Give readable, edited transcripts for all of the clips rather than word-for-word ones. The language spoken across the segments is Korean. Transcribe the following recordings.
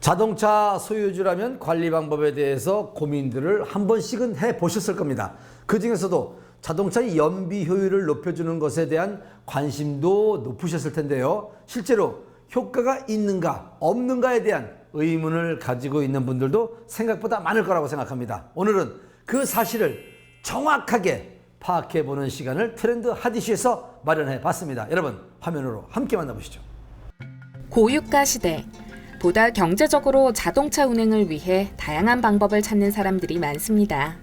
자동차 소유주라면 관리 방법에 대해서 고민들을 한 번씩은 해보셨을 겁니다. 그 중에서도 자동차의 연비 효율을 높여주는 것에 대한 관심도 높으셨을 텐데요. 실제로 효과가 있는가 없는가에 대한 의문을 가지고 있는 분들도 생각보다 많을 거라고 생각합니다. 오늘은 그 사실을 정확하게 파악해보는 시간을 트렌드 핫이슈에서 마련해 봤습니다. 여러분 화면으로 함께 만나보시죠. 고유가 시대, 보다 경제적으로 자동차 운행을 위해 다양한 방법을 찾는 사람들이 많습니다.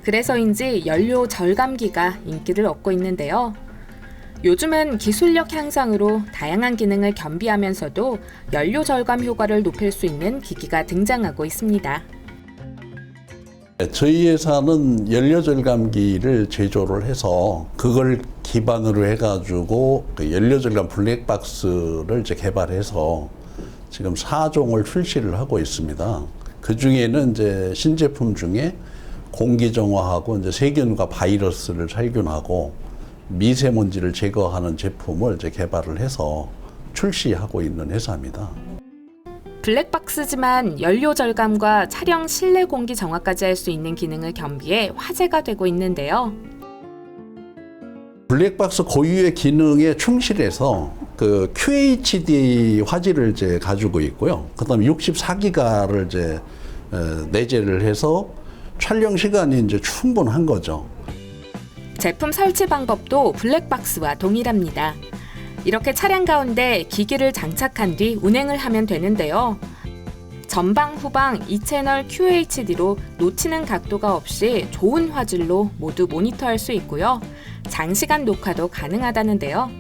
그래서인지 연료 절감기가 인기를 얻고 있는데요. 요즘은 기술력 향상으로 다양한 기능을 겸비하면서도 연료 절감 효과를 높일 수 있는 기기가 등장하고 있습니다. 저희 회사는 연료 절감기를 제조를 해서 그걸 기반으로 해가지고 그 연료 절감 블랙박스를 이제 개발해서 지금 4종을 출시를 하고 있습니다. 그 중에는 이제 신제품 중에 공기 정화하고 이제 세균과 바이러스를 살균하고 미세먼지를 제거하는 제품을 이제 개발을 해서 출시하고 있는 회사입니다. 블랙박스지만 연료 절감과 차량 실내 공기 정화까지 할 수 있는 기능을 겸비해 화제가 되고 있는데요. 블랙박스 고유의 기능에 충실해서 그 QHD 화질을 이제 가지고 있고요. 그다음에 64기가를 이제 내재를 해서 촬영 시간이 이제 충분한 거죠. 제품 설치 방법도 블랙박스와 동일합니다. 이렇게 차량 가운데 기기를 장착한 뒤 운행을 하면 되는데요. 전방, 후방 2채널 QHD로 놓치는 각도가 없이 좋은 화질로 모두 모니터할 수 있고요. 장시간 녹화도 가능하다는데요.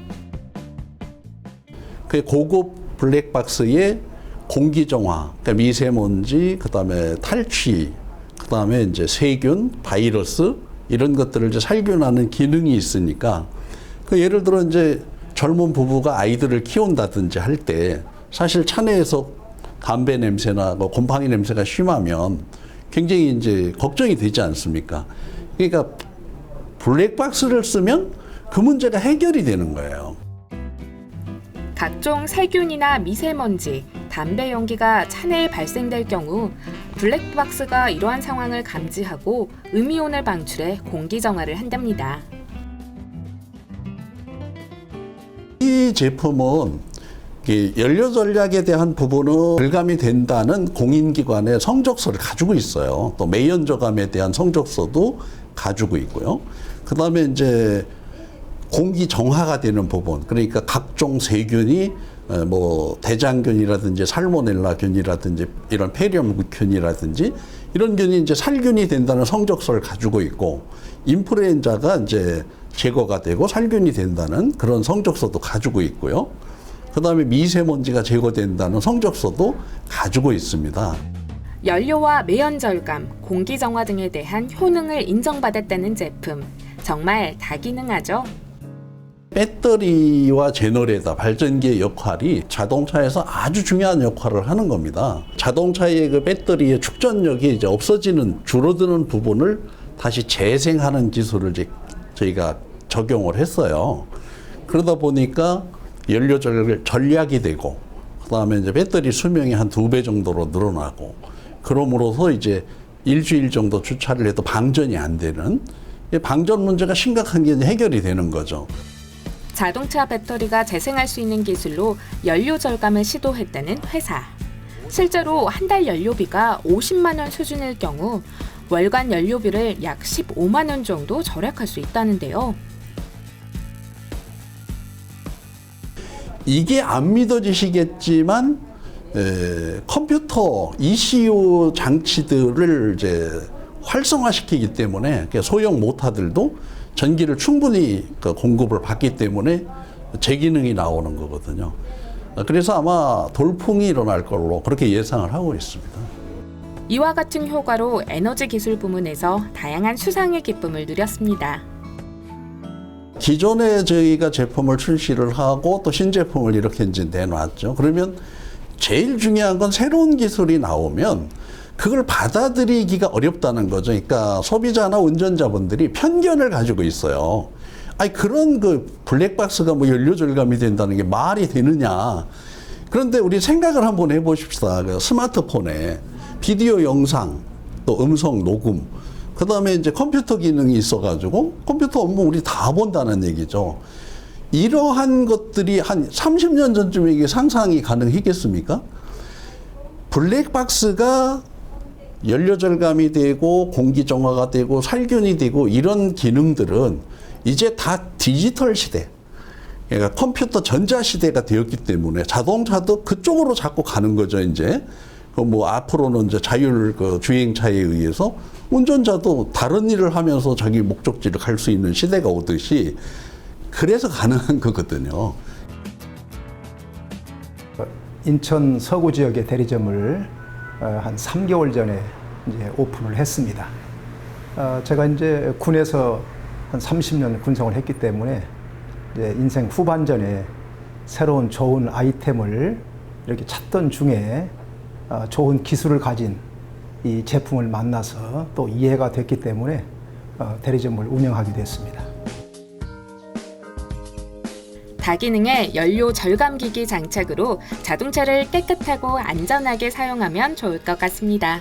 그 고급 블랙박스에 공기 정화, 그러니까 미세먼지, 그다음에 탈취, 그다음에 이제 세균, 바이러스 이런 것들을 이제 살균하는 기능이 있으니까 그 예를 들어 이제 젊은 부부가 아이들을 키운다든지 할 때 사실 차 내에서 담배 냄새나 뭐 곰팡이 냄새가 심하면 굉장히 이제 걱정이 되지 않습니까? 그러니까 블랙박스를 쓰면 그 문제가 해결이 되는 거예요. 각종 살균이나 미세먼지, 담배 연기가 차 내에 발생될 경우 블랙박스가 이러한 상황을 감지하고 음이온을 방출해 공기 정화를 한답니다. 이 제품은 연료 전략에 대한 부분은 절감이 된다는 공인기관의 성적서를 가지고 있어요. 또 매연 저감에 대한 성적서도 가지고 있고요. 그 다음에 이제 공기 정화가 되는 부분, 그러니까 각종 세균이 뭐 대장균이라든지 살모넬라균이라든지 이런 폐렴균이라든지 이런 균이 이제 살균이 된다는 성적서를 가지고 있고, 인플루엔자가 이제 제거가 되고 살균이 된다는 그런 성적서도 가지고 있고요. 그 다음에 미세먼지가 제거된다는 성적서도 가지고 있습니다. 연료와 매연 절감, 공기 정화 등에 대한 효능을 인정받았다는 제품. 정말 다기능하죠? 배터리와 제너레이터, 발전기의 역할이 자동차에서 아주 중요한 역할을 하는 겁니다. 자동차의 그 배터리의 축전력이 이제 없어지는, 줄어드는 부분을 다시 재생하는 기술을 이제 저희가 적용을 했어요. 그러다 보니까 연료 절약이 되고, 그 다음에 이제 배터리 수명이 한 2배 정도로 늘어나고, 그럼으로써 이제 일주일 정도 주차를 해도 방전이 안 되는, 방전 문제가 심각한 게 해결이 되는 거죠. 자동차 배터리가 재생할 수 있는 기술로 연료 절감을 시도했다는 회사. 실제로 한 달 연료비가 50만 원 수준일 경우 월간 연료비를 약 15만 원 정도 절약할 수 있다는데요. 이게 안 믿어지시겠지만 컴퓨터 ECU 장치들을 이제 활성화시키기 때문에 소형 모터들도 전기를 충분히 공급을 받기 때문에 제기능이 나오는 거거든요. 그래서 아마 돌풍이 일어날 걸로 그렇게 예상을 하고 있습니다. 이와 같은 효과로 에너지 기술 부문에서 다양한 수상의 기쁨을 누렸습니다. 기존에 저희가 제품을 출시를 하고 또 신제품을 이렇게 이제 내놨죠. 그러면 제일 중요한 건 새로운 기술이 나오면 그걸 받아들이기가 어렵다는 거죠. 그러니까 소비자나 운전자분들이 편견을 가지고 있어요. 아니 그런 그 블랙박스가 뭐 연료 절감이 된다는 게 말이 되느냐. 그런데 우리 생각을 한번 해보십시다. 그 스마트폰에 비디오 영상, 또 음성 녹음, 그 다음에 이제 컴퓨터 기능이 있어가지고 컴퓨터 업무 우리 다 본다는 얘기죠. 이러한 것들이 한 30년 전쯤에 이게 상상이 가능했겠습니까? 블랙박스가 연료 절감이 되고 공기 정화가 되고 살균이 되고 이런 기능들은 이제 다 디지털 시대, 그러니까 컴퓨터 전자 시대가 되었기 때문에 자동차도 그쪽으로 자꾸 가는 거죠. 이제 그 뭐 앞으로는 이제 자율 그 주행차에 의해서 운전자도 다른 일을 하면서 자기 목적지를 갈 수 있는 시대가 오듯이 그래서 가능한 거거든요. 인천 서구 지역의 대리점을 한 3개월 전에 이제 오픈을 했습니다. 제가 이제 군에서 한 30년 군생활을 했기 때문에 이제 인생 후반전에 새로운 좋은 아이템을 이렇게 찾던 중에 좋은 기술을 가진 이 제품을 만나서 또 이해가 됐기 때문에 대리점을 운영하게 됐습니다. 다기능의 연료 절감기기 장착으로 자동차를 깨끗하고 안전하게 사용하면 좋을 것 같습니다.